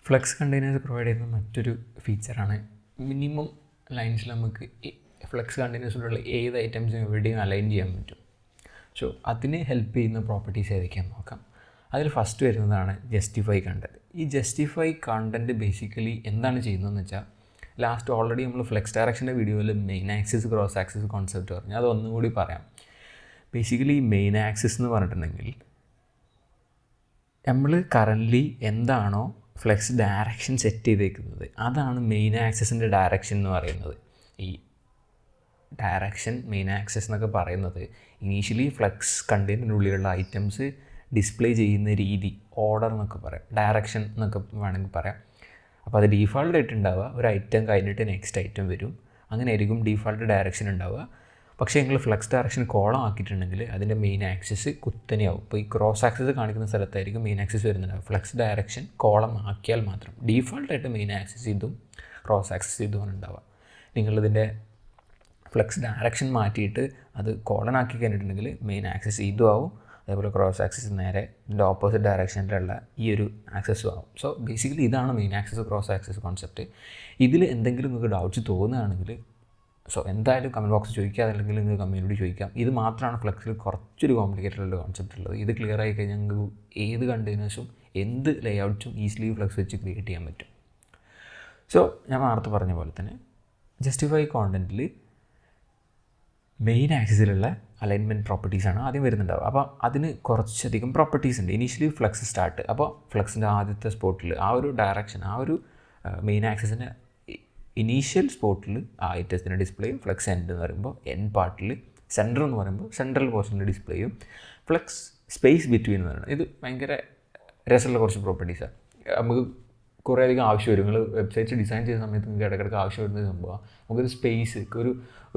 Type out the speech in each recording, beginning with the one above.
Flex containers provide ചെയ്യുന്ന മറ്റൊരു ഫീച്ചറാണ് minimum ലൈൻസിൽ നമുക്ക് ഫ്ലെക്സ് കണ്ടെയ്നേഴ്സിലുള്ള ഏത് ഐറ്റംസും എവിടെയും അലൈൻ ചെയ്യാൻ പറ്റും. സോ അതിന് ഹെൽപ്പ് ചെയ്യുന്ന പ്രോപ്പർട്ടീസ് ഏതൊക്കെയാണെന്ന് നോക്കാം. അതിൽ ഫസ്റ്റ് വരുന്നതാണ് ജസ്റ്റിഫൈ കണ്ടൻറ്റ്. ഈ ജസ്റ്റിഫൈ കണ്ടൻറ്റ് ബേസിക്കലി എന്താണ് ചെയ്യുന്നതെന്ന് വെച്ചാൽ, ലാസ്റ്റ് ഓൾറെഡി നമ്മൾ ഫ്ലെക്സ് ഡയറക്ഷൻ്റെ വീഡിയോയിൽ main axis cross axis concept പറഞ്ഞു. അതൊന്നും കൂടി പറയാം. ബേസിക്കലി മെയിൻ ആക്സിസ് എന്ന് പറഞ്ഞിട്ടുണ്ടെങ്കിൽ നമ്മൾ കറൻ്റ്ലി എന്താണോ ഫ്ലെക്സ് ഡയറക്ഷൻ സെറ്റ് ചെയ്തേക്കുന്നത് അതാണ് മെയിൻ ആക്സിസിൻ്റെ ഡയറക്ഷൻ എന്ന് പറയുന്നത്. ഈ ഡയറക്ഷൻ മെയിൻ ആക്സിസ് എന്നൊക്കെ പറയുന്നത് ഇനീഷ്യലി ഫ്ലെക്സ് കണ്ടെയ്നറിനുള്ളിലുള്ള ഐറ്റംസ് ഡിസ്പ്ലേ ചെയ്യുന്ന രീതി, ഓർഡർ എന്നൊക്കെ പറയാം, ഡയറക്ഷൻ എന്നൊക്കെ വേണമെങ്കിൽ പറയാം. അപ്പോൾ അത് ഡീഫാൾട്ട് ആയിട്ട് ഉണ്ടാവുക, ഒരു ഐറ്റം കഴിഞ്ഞിട്ട് നെക്സ്റ്റ് ഐറ്റം വരും, അങ്ങനെ ആയിരിക്കും ഡീഫാൾട്ട് ഡയറക്ഷൻ ഉണ്ടാവുക. പക്ഷേ നിങ്ങൾ ഫ്ലെക്സ് ഡയറക്ഷൻ കോളം ആക്കിയിട്ടുണ്ടെങ്കിൽ അതിൻ്റെ മെയിൻ ആക്സിസ് കുത്തനെയാവും. ഇപ്പോൾ ഈ ക്രോസ് ആക്സിസ് കാണിക്കുന്ന സ്ഥലത്തായിരിക്കും മെയിൻ ആക്സിസ് വരുന്നുണ്ടാവും. ഫ്ലെക്സ് ഡയറക്ഷൻ കോളം ആക്കിയാൽ മാത്രം ഡീഫാൾട്ടായിട്ട് മെയിൻ ആക്സിസ് ഇതും ക്രോസ് ആക്സിസ് ഇതുമാണ് ഉണ്ടാവുക. നിങ്ങളിതിൻ്റെ ഫ്ലെക്സ് ഡയറക്ഷൻ മാറ്റിയിട്ട് അത് കോളൻ ആക്കി കഴിഞ്ഞിട്ടുണ്ടെങ്കിൽ മെയിൻ ആക്സിസ് ഇതും ആവും, അതേപോലെ ക്രോസ് ആക്സിസ് നേരെ ഇതിൻ്റെ ഓപ്പോസിറ്റ് ഡയറക്ഷനിലുള്ള ഈ ഒരു ആക്സസും ആവും. സോ ബേസിക്കലി ഇതാണ് main axis cross axis concept. ഇതിൽ എന്തെങ്കിലും നിങ്ങൾക്ക് ഡൗട്ട്സ് തോന്നുകയാണെങ്കിൽ എന്തായാലും കമൻറ്റ് ബോക്സ് ചോദിക്കുക, അതല്ലെങ്കിൽ നിങ്ങൾക്ക് കമ്മ്യൂണിറ്റി ചോദിക്കാം. ഇത് മാത്രമാണ് ഫ്ലെക്സിൽ കുറച്ചൊരു കോംപ്ലിക്കേറ്റഡ് കോൺസെപ്റ്റ് ഉള്ളത്. ഇത് ക്ലിയർ ആയി കഴിഞ്ഞാൽ നിങ്ങൾക്ക് ഏത് കണ്ടെയ്നേഴ്സും എന്ത് ലേഔട്ട്സും ഈസിലി ഫ്ലെക്സ് വെച്ച് ക്രിയേറ്റ് ചെയ്യാൻ പറ്റും. സോ ഞാൻ നേരത്തെ പറഞ്ഞ പോലെ തന്നെ ജസ്റ്റിഫൈ കോണ്ടൻറ്റിൽ മെയിൻ ആക്സിസിലുള്ള അലൈൻമെൻറ്റ് പ്രോപ്പർട്ടീസാണ് ആദ്യം വരുന്നുണ്ടാവുക. അപ്പോൾ അതിന് കുറച്ചധികം പ്രോപ്പർട്ടീസ് ഉണ്ട്. ഇനീഷ്യലി ഫ്ലെക്സ് സ്റ്റാർട്ട്, അപ്പോൾ ഫ്ലെക്സിൻ്റെ ആദ്യത്തെ സ്പോട്ടിൽ ആ ഒരു ഡയറക്ഷൻ, ആ ഒരു മെയിൻ ആക്സിസിൻ്റെ ഇനീഷ്യൽ സ്പോട്ടിൽ ആ ഐറ്റത്തിൻ്റെ ഡിസ്പ്ലേയും, ഫ്ലെക്സ് എൻഡ് എന്ന് പറയുമ്പോൾ എൻഡ് പാർട്ടിൽ, സെൻറ്റർ എന്ന് പറയുമ്പോൾ സെൻട്രൽ പോർഷനിൽ ഡിസ്പ്ലേയും, ഫ്ലെക്സ് സ്പേസ് ബിറ്റ്വീൻ എന്ന് പറയുന്നത് ഇത് ഭയങ്കര രസമുള്ള കുറച്ച് പ്രോപ്പർട്ടീസാണ്. നമുക്ക് കുറേ അധികം ആവശ്യം വരും. നിങ്ങൾ വെബ്സൈറ്റ്സ് ഡിസൈൻ ചെയ്യുന്ന സമയത്ത് നിങ്ങൾക്ക് ഇടയ്ക്കിടയ്ക്ക് ആവശ്യം വരുന്ന സംഭവം നമുക്കൊരു സ്പേസ്,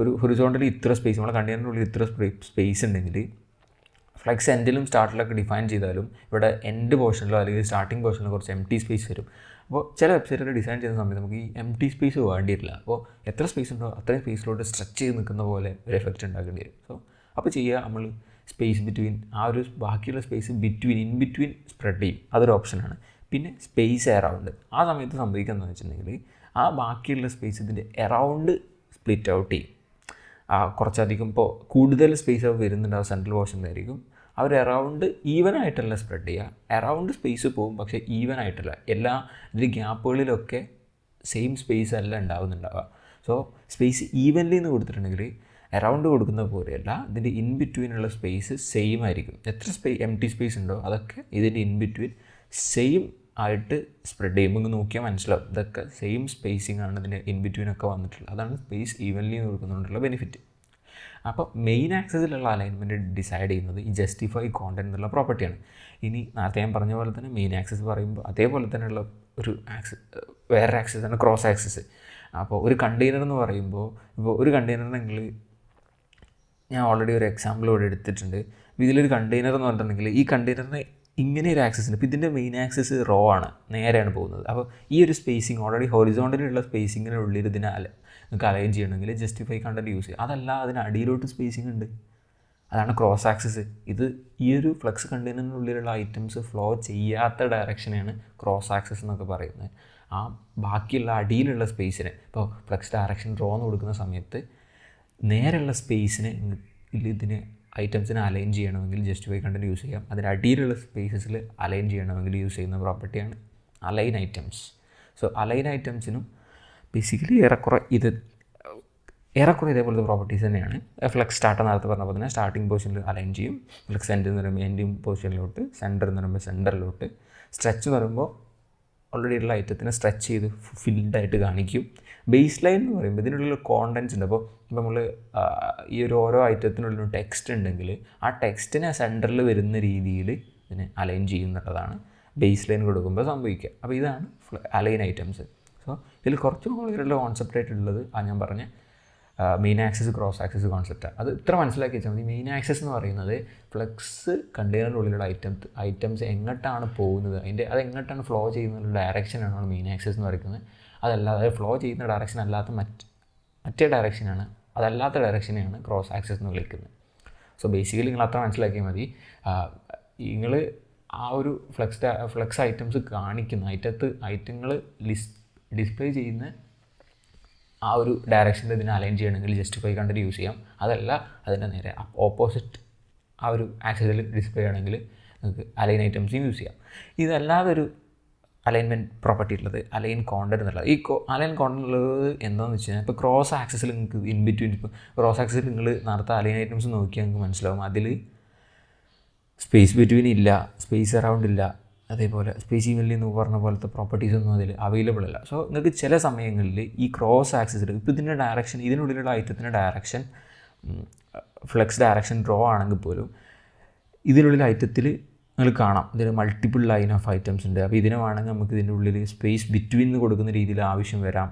ഒരു ഹൊറിസോണ്ടലി ഇത്ര സ്പേസ്, നമ്മളെ കണ്ടെയ്നറിനുള്ളിൽ ഇത്ര സ്പേസ് ഉണ്ടെങ്കിൽ ഫ്ലെക്സ് എൻഡിലും സ്റ്റാർട്ടിലൊക്കെ ഡിഫൈൻ ചെയ്താലും ഇവിടെ എൻഡ് പോർഷനിലോ അല്ലെങ്കിൽ സ്റ്റാർട്ടിംഗ് പോർഷനിലോ കുറച്ച് എം ടി സ്പേസ് വരും. അപ്പോൾ ചില വെബ്സൈറ്റുകൾ ഡിസൈൻ ചെയ്യുന്ന സമയത്ത് നമുക്ക് ഈ എം ടി സ്പേസ് വേണ്ടിയിട്ടില്ല. അപ്പോൾ എത്ര സ്പേസ് ഉണ്ടോ അത്രയും സ്പേസിലോട്ട് സ്ട്രെച്ച് ചെയ്ത് നിൽക്കുന്ന പോലെ ഒരു എഫക്റ്റ് ഉണ്ടാക്കേണ്ടി വരും. സോ അപ്പോൾ ചെയ്യുക, നമ്മൾ സ്പേസ് ബിറ്റ്വീൻ, ആ ഒരു ബാക്കിയുള്ള സ്പേസ് ഇൻ ബിറ്റ്വീൻ സ്പ്രെഡ് ചെയ്യും. അതൊരു ഓപ്ഷനാണ്. പിന്നെ സ്പേസ് എറൗണ്ട്, ആ സമയത്ത് സംഭവിക്കുന്നതെന്ന് വെച്ചിട്ടുണ്ടെങ്കിൽ ആ ബാക്കിയുള്ള സ്പേസ് ഇതിൻ്റെ എറൗണ്ട് സ്പ്ലിറ്റ് ഔട്ട് ചെയ്യും. കുറച്ചധികം ഇപ്പോൾ കൂടുതൽ സ്പേസ് വരുന്നുണ്ടാവും സെൻട്രൽ പോർഷനിലായിരിക്കും. അവർ എറൗണ്ട് ഈവനായിട്ടല്ല സ്പ്രെഡ് ചെയ്യുക, എറൗണ്ട് സ്പേസ് പോകും, പക്ഷേ ഈവനായിട്ടല്ല. എല്ലാ ഇതിൻ്റെ ഗ്യാപ്പുകളിലൊക്കെ സെയിം സ്പേസ് അല്ല ഉണ്ടാവുന്നുണ്ടാവുക. സോ സ്പേസ് ഈവൻലി എന്ന് കൊടുത്തിട്ടുണ്ടെങ്കിൽ എറൗണ്ട് കൊടുക്കുന്ന പോലെയല്ല, ഇതിൻ്റെ ഇൻ ബിറ്റ്വീനുള്ള സ്പേസ് സെയിം ആയിരിക്കും. എത്ര എം ടി സ്പേസ് ഉണ്ടോ അതൊക്കെ ഇതിൻ്റെ ഇൻ ബിറ്റ്വീൻ സെയിം ആയിട്ട് സ്പ്രെഡ് ചെയ്യുമ്പോൾ നിങ്ങൾക്ക് നോക്കിയാൽ മനസ്സിലാവും ഇതൊക്കെ സെയിം സ്പേസിംഗ് ആണ് ഇതിൻ്റെ ഇൻ ബിറ്റ്വീനൊക്കെ വന്നിട്ടുള്ളത്. അതാണ് സ്പേസ് ഈവൻലി കൊടുക്കുന്നതുകൊണ്ടുള്ള ബെനിഫിറ്റ്. അപ്പോൾ മെയിൻ ആക്സിസിലുള്ള അലൈൻമെൻറ്റ് ഡിസൈഡ് ചെയ്യുന്നത് ഈ ജസ്റ്റിഫൈ കോണ്ടൻറ്റ് എന്നുള്ള പ്രോപ്പർട്ടിയാണ്. ഇനി നേരത്തെ ഞാൻ പറഞ്ഞ പോലെ തന്നെ മെയിൻ ആക്സിസ് പറയുമ്പോൾ അതേപോലെ തന്നെയുള്ള ഒരു വേറെ ആക്സിസാണ് ക്രോസ് ആക്സിസ്. അപ്പോൾ ഒരു കണ്ടെയ്നർ എന്ന് പറയുമ്പോൾ, ഇപ്പോൾ ഒരു കണ്ടെയ്നറിനെങ്കിൽ ഞാൻ ഓൾറെഡി ഒരു എക്സാമ്പിൾ ഇവിടെ എടുത്തിട്ടുണ്ട്. ഇതിലൊരു കണ്ടെയ്നർ എന്ന് പറഞ്ഞിട്ടുണ്ടെങ്കിൽ ഈ കണ്ടെയ്നറിന് ഇങ്ങനെ ഒരു ആക്സിസ് ഉണ്ട്. ഇപ്പോൾ ഇതിൻ്റെ മെയിൻ ആക്സിസ് റോ ആണ്, നേരെയാണ് പോകുന്നത്. അപ്പോൾ ഈ ഒരു സ്പേസിങ് ഓൾറെഡി ഹൊറിസോണ്ടലിലുള്ള സ്പേസിങ്ങിനുള്ളിൽ ഇതിനെ നിങ്ങൾക്ക് അലൈൻ ചെയ്യണമെങ്കിൽ ജസ്റ്റിഫൈ കണ്ടൻറ്റ് യൂസ് ചെയ്യുക. അതല്ല, അതിന് അടിയിലോട്ട് സ്പേസിങ് ഉണ്ട്, അതാണ് ക്രോസ് ആക്സിസ്. ഇത് ഈ ഒരു ഫ്ലെക്സ് കണ്ടെയ്നറിനുള്ളിലുള്ള ഐറ്റംസ് ഫ്ലോ ചെയ്യാത്ത ഡയറക്ഷനെയാണ് ക്രോസ് ആക്സിസ് എന്നൊക്കെ പറയുന്നത്. ആ ബാക്കിയുള്ള അടിയിലുള്ള സ്പേസിന്, ഇപ്പോൾ ഫ്ലെക്സ് ഡയറക്ഷൻ റോ എന്ന് കൊടുക്കുന്ന സമയത്ത് നേരെയുള്ള സ്പേസിന് ഇതിന് ഐറ്റംസിനെ അലൈൻ ചെയ്യണമെങ്കിൽ ജസ്റ്റിഫൈ കണ്ടൻറ്റ് യൂസ് ചെയ്യാം. അതിൻ്റെ അടിയിലുള്ള സ്പേസസിൽ അലൈൻ ചെയ്യണമെങ്കിൽ യൂസ് ചെയ്യുന്ന പ്രോപ്പർട്ടിയാണ് അലൈൻ ഐറ്റംസ്. സോ അലൈൻ ഐറ്റംസിനും ബേസിക്കലി ഏറെക്കുറെ ഇതേപോലത്തെ പ്രോപ്പർട്ടീസ് തന്നെയാണ്. ഫ്ലെക്സ് സ്റ്റാർട്ട് നേരത്തെ പറഞ്ഞപ്പോൾ തന്നെ സ്റ്റാർട്ടിംഗ് പൊസിഷനിൽ അലൈൻ ചെയ്യും. ഫ്ലെക്സ് എൻഡ് എന്ന് പറയുമ്പോൾ എൻഡിങ് പൊസിഷനിലോട്ട്, സെൻറ്റർ എന്ന് പറയുമ്പോൾ സെൻറ്ററിലോട്ട്, സ്ട്രെച്ച് എന്ന് പറയുമ്പോൾ ഓൾറെഡി ഉള്ള ഐറ്റത്തിനെ സ്ട്രെച്ച് ചെയ്ത് ഫിൽഡായിട്ട് കാണിക്കും. ബേസ് ലൈൻ എന്ന് പറയുമ്പോൾ ഇതിനുള്ള കോണ്ടൻറ്റ്സ് ഉണ്ട്. അപ്പോൾ നമ്മൾ ഈ ഒരു ഓരോ ഐറ്റത്തിനുള്ളിൽ ടെക്സ്റ്റ് ഉണ്ടെങ്കിൽ ആ ടെക്സ്റ്റിനെ സെൻറ്ററിൽ വരുന്ന രീതിയിൽ ഇതിനെ അലൈൻ ചെയ്യുന്നുള്ളതാണ് ബേസ് ലൈൻ കൊടുക്കുമ്പോൾ സംഭവിക്കുക. അപ്പോൾ ഇതാണ് അലൈൻ ഐറ്റംസ്. സോ ഇതിൽ കുറച്ചും കൂടുതലുള്ള കോൺസെപ്റ്റായിട്ടുള്ളത് ഞാൻ പറഞ്ഞ മെയിൻ ആക്സിസ് ക്രോസ് ആക്സിസ് കോൺസെപ്റ്റാണ്. അത് ഇത്ര മനസ്സിലാക്കി വെച്ചാൽ മതി. മെയിൻ ആക്സിസ് എന്ന് പറയുന്നത് ഫ്ലെക്സ് കണ്ടെയ്നറിനുള്ളിലുള്ള ഐറ്റംസ് എങ്ങോട്ടാണ് പോകുന്നത്, അത് എങ്ങോട്ടാണ് ഫ്ലോ ചെയ്യുന്ന ഡയറക്ഷനാണ് മെയിൻ ആക്സിസ് എന്ന് പറയുന്നത്. അതല്ലാതെ ഫ്ലോ ചെയ്യുന്ന ഡയറക്ഷൻ അല്ലാത്ത മറ്റേ ഡയറക്ഷനാണ്, അതല്ലാത്ത ഡയറക്ഷനെയാണ് ക്രോസ് ആക്സിസ് എന്ന് വിളിക്കുന്നത്. സോ ബേസിക്കലി നിങ്ങൾ അത്ര മനസ്സിലാക്കിയാൽ മതി. നിങ്ങൾ ആ ഒരു ഫ്ലെക്സ് ഐറ്റംസ് കാണിക്കുന്ന ഐറ്റങ്ങൾ ഡിസ്പ്ലേ ചെയ്യുന്ന ആ ഒരു ഡയറക്ഷനിൽ ഇതിനെ അലൈൻ ചെയ്യണമെങ്കിൽ ജസ്റ്റിഫൈ കണ്ടിട്ട് യൂസ് ചെയ്യാം. അതല്ല അതിൻ്റെ നേരെ ഓപ്പോസിറ്റ് ആ ഒരു ആക്സിസിൽ ഡിസ്പ്ലേ ചെയ്യണമെങ്കിൽ നിങ്ങൾക്ക് അലൈൻ ഐറ്റംസും യൂസ് ചെയ്യാം. ഇതല്ലാതെ ഒരു അലൈൻമെൻറ്റ് പ്രോപ്പർട്ടി ഉള്ളത് അലൈൻ കോണ്ടൻറ്റ് എന്നുള്ളത്. ഈ അലൈൻ കോണ്ടൻറ്റ് ഉള്ളത് എന്താണെന്ന് വെച്ച് കഴിഞ്ഞാൽ ഇപ്പോൾ ക്രോസ് ആക്സിസിൽ നിങ്ങൾക്ക് ഇൻ ബിറ്റ്വീൻ, ഇപ്പോൾ ക്രോസ് ആക്സിസിൽ നിങ്ങൾ നേരത്തെ അലൈൻ ഐറ്റംസ് നോക്കിയാൽ നിങ്ങൾക്ക് മനസ്സിലാവും അതിൽ സ്പേസ് ബിറ്റ്വീൻ ഇല്ല, സ്പേസ് അറൗണ്ട് ഇല്ല, അതേപോലെ സ്പേസ് ഈവൻലി എന്ന് പറഞ്ഞ പോലത്തെ പ്രോപ്പർട്ടീസ് ഒന്നും അതിൽ അവൈലബിൾ അല്ല. സോ നിങ്ങൾക്ക് ചില സമയങ്ങളിൽ ഈ ക്രോസ് ആക്സിസിൽ ഇപ്പോൾ ഇതിൻ്റെ ഡയറക്ഷൻ, ഇതിനുള്ളിലുള്ള ഐറ്റത്തിൻ്റെ ഡയറക്ഷൻ ഫ്ലെക്സ് ഡയറക്ഷൻ ഡ്രോ ആണെങ്കിൽ പോലും ഇതിനുള്ളിൽ ഐറ്റത്തിൽ നിങ്ങൾ കാണാം ഇതിന് മൾട്ടിപ്പിൾ ലൈൻ ഓഫ് ഐറ്റംസ് ഉണ്ട്. അപ്പോൾ ഇതിനെ വേണമെങ്കിൽ നമുക്ക് ഇതിൻ്റെ ഉള്ളിൽ സ്പേസ് ബിറ്റ്വീൻ എന്ന് കൊടുക്കുന്ന രീതിയിൽ ആവശ്യം വരാം,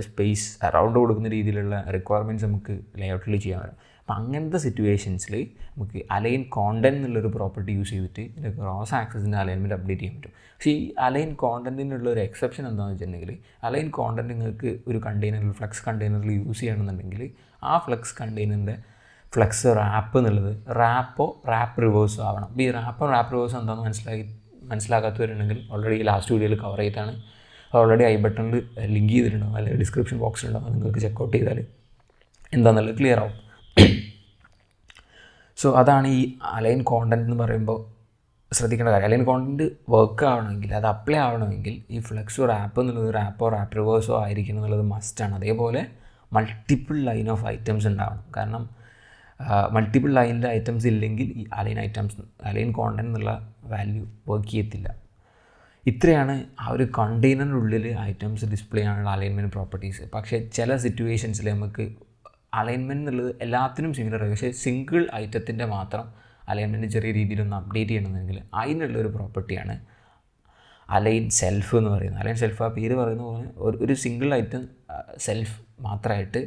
സ്പേസ് അറൗണ്ട് കൊടുക്കുന്ന രീതിയിലുള്ള റിക്വയർമെൻറ്റ്സ് നമുക്ക് ലേഔട്ടിൽ ചെയ്യാൻ വരാം. അപ്പം അങ്ങനത്തെ സിറ്റുവേഷൻസിൽ നമുക്ക് അലൈൻ കോണ്ടൻറ്റ് എന്നുള്ളൊരു പ്രോപ്പർട്ടി യൂസ് ചെയ്തിട്ട് ഇതിൻ്റെ ക്രോസ് ആക്സിസിൻ്റെ അലൈൻമെൻറ്റ് അപ്ഡേറ്റ് ചെയ്യാൻ പറ്റും. പക്ഷേ ഈ അലൈൻ കോണ്ടൻറ്റിനുള്ള ഒരു എക്സെപ്ഷൻ എന്താണെന്ന് വെച്ചിട്ടുണ്ടെങ്കിൽ അലൈൻ കോണ്ടൻറ്റ് നിങ്ങൾക്ക് ഒരു കണ്ടെയ്നറിൽ ഫ്ലെക്സ് കണ്ടെയ്നറിൽ യൂസ് ചെയ്യണമെന്നുണ്ടെങ്കിൽ ആ ഫ്ലെക്സ് കണ്ടെയ്നറിൻ്റെ ഫ്ലെക്സ് റാപ്പ് എന്നുള്ളത് റാപ്പ് റിവേഴ്സോ ആവണം. അപ്പോൾ ഈ റാപ്പ് റിവേഴ്സ് എന്താണെന്ന് മനസ്സിലാക്കാത്തവരുണ്ടെങ്കിൽ ഓൾറെഡി ലാസ്റ്റ് വീഡിയോയിൽ കവർ ചെയ്താണ്, ഓൾറെഡി ഐ ബട്ടണിൽ ലിങ്ക് ചെയ്തിട്ടുണ്ടാവും, അല്ലെങ്കിൽ ഡിസ്ക്രിപ്ഷൻ ബോക്സിലുണ്ടാവും, നിങ്ങൾക്ക് ചെക്കൗട്ട് ചെയ്താൽ എന്താണെന്നുള്ളത് ക്ലിയർ ആവും. സോ അതാണ് ഈ അലൈൻ കോണ്ടൻറ്റ് എന്ന് പറയുമ്പോൾ ശ്രദ്ധിക്കേണ്ട കാര്യം. അലൈൻ കോണ്ടൻറ്റ് വർക്ക് ആവണമെങ്കിൽ, അത് അപ്ലൈ ആവണമെങ്കിൽ ഈ ഫ്ലെക്സോ റാപ്പ് എന്നുള്ളത് റാപ്പ് റിവേഴ്സോ ആയിരിക്കണം എന്നുള്ളത് മസ്റ്റാണ്. അതേപോലെ മൾട്ടിപ്പിൾ ലൈൻ ഓഫ് ഐറ്റംസ് ഉണ്ടാവണം. കാരണം മൾട്ടിപ്പിൾ ലൈനിൻ്റെ ഐറ്റംസ് ഇല്ലെങ്കിൽ ഈ അലൈൻ കോണ്ടൻറ്റ് എന്നുള്ള വാല്യൂ വർക്ക് ചെയ്യത്തില്ല. ഇത്രയാണ് ആ ഒരു കണ്ടെയ്നറിനുള്ളിൽ ഐറ്റംസ് ഡിസ്പ്ലേ ചെയ്യാനുള്ള അലൈൻമെൻറ്റ് പ്രോപ്പർട്ടീസ്. പക്ഷേ ചില സിറ്റുവേഷൻസിൽ നമുക്ക് അലൈൻമെൻറ്റ് എന്നുള്ളത് എല്ലാത്തിനും സിമിലർ ആയി, പക്ഷേ സിംഗിൾ ഐറ്റത്തിൻ്റെ മാത്രം അലൈൻമെൻറ്റ് ചെറിയ രീതിയിലൊന്ന് അപ്ഡേറ്റ് ചെയ്യണമെന്നുണ്ടെങ്കിൽ അതിനുള്ളൊരു പ്രോപ്പർട്ടിയാണ് അലൈൻ സെൽഫ് എന്ന് പറയുന്നത്. അലൈൻ സെൽഫ് ആ പേര് പറയുന്ന പോലെ ഒരു സിംഗിൾ ഐറ്റം സെൽഫ് മാത്രമായിട്ട്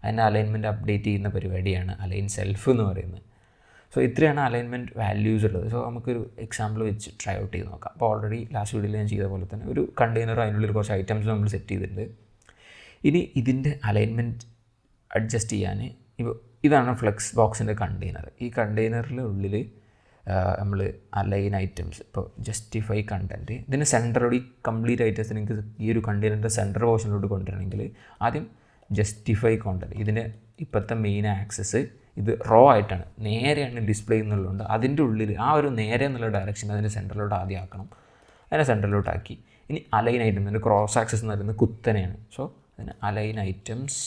അതിൻ്റെ അലൈൻമെൻറ്റ് അപ്ഡേറ്റ് ചെയ്യുന്ന പരിപാടിയാണ് അലൈൻ സെൽഫ് എന്ന് പറയുന്നത്. സോ ഇത്രയാണ് അലൈൻമെൻറ്റ് വാല്യൂസ് ഉള്ളത്. സോ നമുക്കൊരു എക്സാമ്പിൾ വെച്ച് ട്രൈ ഔട്ട് ചെയ്ത് നോക്കാം. അപ്പോൾ ഓൾറെഡി ലാസ്റ്റ് വീഡിയോയിൽ ഞാൻ ചെയ്ത പോലെ തന്നെ ഒരു കണ്ടെയ്നർ, അതിനുള്ളിൽ കുറച്ച് ഐറ്റംസ് നമ്മൾ സെറ്റ് ചെയ്തിട്ടുണ്ട്. ഇനി ഇതിൻ്റെ അലൈൻമെൻറ്റ് അഡ്ജസ്റ്റ് ചെയ്യാൻ ഇപ്പോൾ ഇതാണ് ഫ്ലെക്സ് ബോക്സിൻ്റെ കണ്ടെയ്നർ. ഈ കണ്ടെയ്നറിൻ്റെ ഉള്ളിൽ നമ്മൾ അലൈൻ ഐറ്റംസ്, ഇപ്പോൾ ജസ്റ്റിഫൈ കണ്ടൻറ്റ്, ഇതിന് സെൻറ്ററോട് ഈ കംപ്ലീറ്റ് ഐറ്റംസ് നിങ്ങൾക്ക് ഈ ഒരു കണ്ടെയ്നറിൻ്റെ സെൻറ്റർ പോർഷനിലോട്ട് കൊണ്ടുവരണമെങ്കിൽ ആദ്യം ജസ്റ്റിഫൈ കോണ്ടൻറ്റ്, ഇതിൻ്റെ ഇപ്പോഴത്തെ മെയിൻ ആക്സസ് ഇത് റോ ആയിട്ടാണ്, നേരെയാണ് ഡിസ്പ്ലേ എന്നുള്ളതുകൊണ്ട് അതിൻ്റെ ഉള്ളിൽ ആ ഒരു നേരെ എന്നുള്ള ഡയറക്ഷൻ അതിൻ്റെ സെൻറ്ററിലോട്ട് ആദ്യം ആക്കണം. അതിനെ സെൻറ്ററിലോട്ടാക്കി ഇനി അലൈൻ ഐറ്റംസ്, അതിൻ്റെ ക്രോസ് ആക്സസ് എന്ന് പറയുന്നത് കുത്തനെയാണ്. സോ അതിന് അലൈൻ ഐറ്റംസ്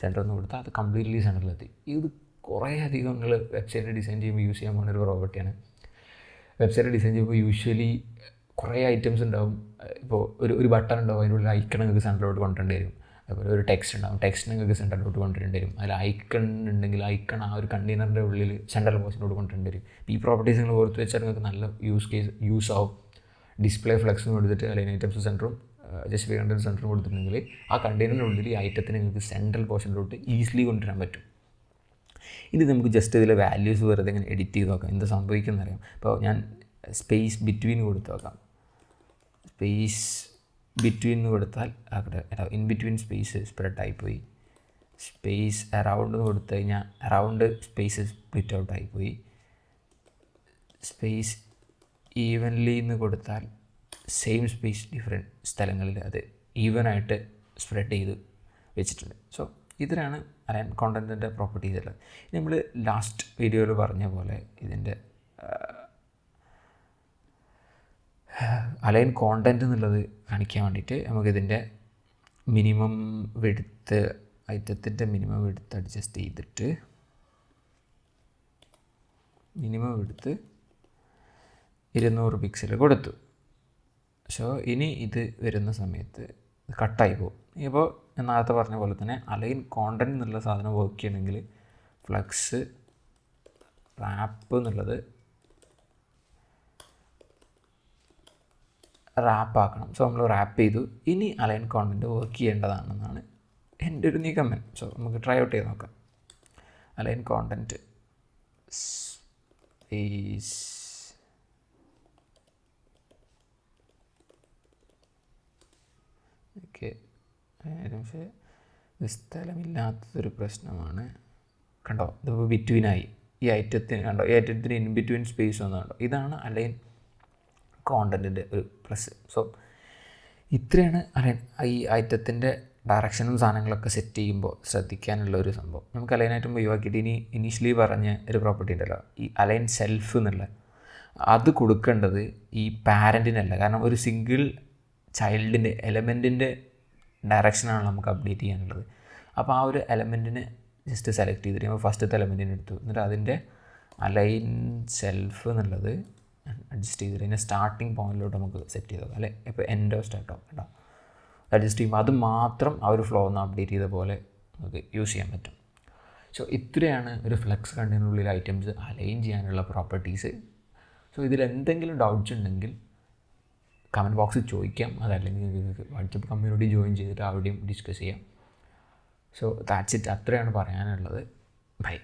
സെൻറ്ററിൽ നിന്ന് കൊടുത്താൽ അത് കംപ്ലീറ്റ്ലി സെൻറ്ററിലെത്തി. ഇത് കുറേ അധികം നിങ്ങൾ വെബ്സൈറ്റ് ഡിസൈൻ ചെയ്യുമ്പോൾ യൂസ് ചെയ്യാൻ പോകുന്ന ഒരു പ്രോപ്പർട്ടിയാണ്. വെബ്സൈറ്റ് ഡിസൈൻ ചെയ്യുമ്പോൾ യൂഷ്വലി കുറേ ഐറ്റംസ് ഉണ്ടാവും. ഇപ്പോൾ ഒരു ബട്ടൺ ഉണ്ടാവും, അതിനുള്ള ഐക്കൺ നിങ്ങൾക്ക് സെൻറ്ററിലോട്ട് കൊണ്ടുവരേണ്ടി വരും. അതുപോലെ ഒരു ടെക്സ്റ്റ് ഉണ്ടാവും, ടെക്സ്റ്റ് നിങ്ങൾക്ക് സെൻറ്ററിലോട്ട് കൊണ്ടുവരേണ്ടി വരും. അതിൽ ഐക്കൺ ഉണ്ടെങ്കിൽ ഐക്കൺ ആ ഒരു കണ്ടെയ്നറിൻ്റെ ഉള്ളിൽ സെൻട്രൽ പോർഷനിലോട്ട് കൊണ്ടുവരേണ്ടി വരും. ഈ പ്രോപ്പർട്ടീസ് നിങ്ങൾ ഓർത്ത് വെച്ചാൽ നിങ്ങൾക്ക് നല്ല യൂസ് ആവും. ഡിസ്പ്ലേ ഫ്ലെക്സും കൊടുത്തിട്ട് അലൈൻ ഐറ്റംസ് സെൻറ്ററും ജസ്റ്റിഫൈ കണ്ടെയ്നർ സെൻറ്ററും കൊടുത്തിട്ടുണ്ടെങ്കിൽ ആ കണ്ടെയ്നറിനുള്ളിൽ ഈ ഐറ്റത്തിന് നിങ്ങൾക്ക് സെൻട്രൽ പോർഷനിലോട്ട് ഈസിലി കൊണ്ടുവരാൻ പറ്റും. ഇനി നമുക്ക് ജസ്റ്റ് ഇതിലെ വാല്യൂസ് വെറുതെ ഇങ്ങനെ എഡിറ്റ് ചെയ്ത് നോക്കാം, എന്താ സംഭവിക്കുന്നത് അറിയാം. ഇപ്പോൾ ഞാൻ സ്പേസ് ബിറ്റ്വീൻ കൊടുത്ത് നോക്കാം. സ്പേസ് ബിറ്റ്വീൻ എന്ന് കൊടുത്താൽ അവിടെ ഇൻ ബിറ്റ്വീൻ സ്പേസ് സ്പ്രെഡ് ആയിപ്പോയി. സ്പേസ് അറൗണ്ട് എന്ന് കൊടുത്തു കഴിഞ്ഞാൽ അറൗണ്ട് സ്പേസ് സ്പ്ലിറ്റ് ഔട്ട് ആയിപ്പോയി. സ്പേസ് ഈവൻലി എന്ന് കൊടുത്താൽ സെയിം സ്പേസ് ഡിഫറെൻറ്റ് സ്ഥലങ്ങളിൽ അത് ഈവനായിട്ട് സ്പ്രെഡ് ചെയ്ത് വെച്ചിട്ടുണ്ട്. സോ ഇതിലാണ് അലൈൻ കോണ്ടൻറ്റിൻ്റെ പ്രോപ്പർട്ടീസ് ഉള്ളത്. നമ്മൾ ലാസ്റ്റ് വീഡിയോയിൽ പറഞ്ഞ പോലെ ഇതിൻ്റെ അലൈൻ കോണ്ടൻറ്റ് എന്നുള്ളത് കാണിക്കാൻ വേണ്ടിയിട്ട് നമുക്കിതിൻ്റെ മിനിമം വിഡ്ത്ത്, ഐറ്റത്തിൻ്റെ മിനിമം വിഡ്ത്ത് അഡ്ജസ്റ്റ് ചെയ്തിട്ട് മിനിമം വിഡ്ത്ത് 200 പിക്സൽ കൊടുത്തു. സോ ഇനി ഇത് വരുന്ന സമയത്ത് കട്ടായി പോകും. ഇപ്പോൾ ഞാൻ നേരത്തെ പറഞ്ഞ പോലെ തന്നെ അലൈൻ കോണ്ടൻറ്റ് എന്നുള്ള സാധനം വർക്ക് ചെയ്യണമെങ്കിൽ ഫ്ലെക്സ് റാപ്പ് എന്നുള്ളത് റാപ്പാക്കണം. സോ നമ്മൾ റാപ്പ് ചെയ്തു. ഇനി അലൈൻ കോണ്ടൻറ്റ് വർക്ക് ചെയ്യേണ്ടതാണെന്നാണ് എൻ്റെ ഒരു നിഗമനം. സോ നമുക്ക് ട്രൈ ഔട്ട് ചെയ്ത് നോക്കാം. Align content space okay. പക്ഷേ സ്ഥലമില്ലാത്തതൊരു പ്രശ്നമാണ്. കണ്ടോ, ഇതിപ്പോൾ ബിറ്റ്വീനായി. ഈ ഐറ്റത്തിന് കണ്ടോ, ഈ ഐറ്റത്തിന് ഇൻ ബിറ്റ്വീൻ സ്പേസ് ഒന്നും കണ്ടോ, ഇതാണ് അലൈൻ കോണ്ടൻറ്റിൻ്റെ ഒരു പ്ലസ്. സോ ഇത്രയാണ് അലൈൻ ഈ ഐറ്റത്തിൻ്റെ ഡയറക്ഷനും സാധനങ്ങളൊക്കെ സെറ്റ് ചെയ്യുമ്പോൾ ശ്രദ്ധിക്കാനുള്ള ഒരു സംഭവം. നമുക്ക് അലൈനായിട്ടും ഒഴിവാക്കിയിട്ട് ഇനീഷ്യലി പറഞ്ഞ ഒരു പ്രോപ്പർട്ടി ഉണ്ടല്ലോ, ഈ അലൈൻ സെൽഫ് എന്നുള്ള, അത് കൊടുക്കേണ്ടത് ഈ പാരൻറ്റിനല്ല. കാരണം ഒരു സിംഗിൾ ചൈൽഡിൻ്റെ എലമെൻറ്റിൻ്റെ ഡയറക്ഷനാണ് നമുക്ക് അപ്ഡേറ്റ് ചെയ്യാനുള്ളത്. അപ്പോൾ ആ ഒരു എലമെൻറ്റിനെ ജസ്റ്റ് സെലക്ട് ചെയ്തിട്ട് നമ്മൾ ഫസ്റ്റത്തെ എലമെൻറ്റിനെ എടുത്തു, എന്നിട്ട് അതിൻ്റെ അലൈൻ സെൽഫ് എന്നുള്ളത് അഡ്ജസ്റ്റ് ചെയ്തിട്ട് അതിൻ്റെ സ്റ്റാർട്ടിങ് പോയിൻറ്റിലോട്ട് നമുക്ക് സെറ്റ് ചെയ്തോ, അല്ലെ ഇപ്പോൾ എൻഡോ സ്റ്റാർട്ടോ കേട്ടോ അഡ്ജസ്റ്റ് ചെയ്യുമ്പോൾ അത് മാത്രം ആ ഒരു ഫ്ലോ ഒന്ന് അപ്ഡേറ്റ് ചെയ്ത പോലെ നമുക്ക് യൂസ് ചെയ്യാൻ പറ്റും. സോ ഇത്രയാണ് ഒരു ഫ്ലെക്സ് കണ്ടെയ്നറിനുള്ളിൽ ഐറ്റംസ് അലൈൻ ചെയ്യാനുള്ള പ്രോപ്പർട്ടീസ്. സോ ഇതിലെന്തെങ്കിലും ഡൗട്ട്സ് ഉണ്ടെങ്കിൽ കമൻറ്റ് ബോക്സിൽ ചോദിക്കാം, അതല്ലെങ്കിൽ നിങ്ങൾക്ക് വാട്സപ്പ് കമ്മ്യൂണിറ്റി ജോയിൻ ചെയ്തിട്ട് അവിടെയും ഡിസ്കസ് ചെയ്യാം. സോ ദാറ്റ്സ് ഇറ്റ്, അത്രയാണ് പറയാനുള്ളത്. ബൈ.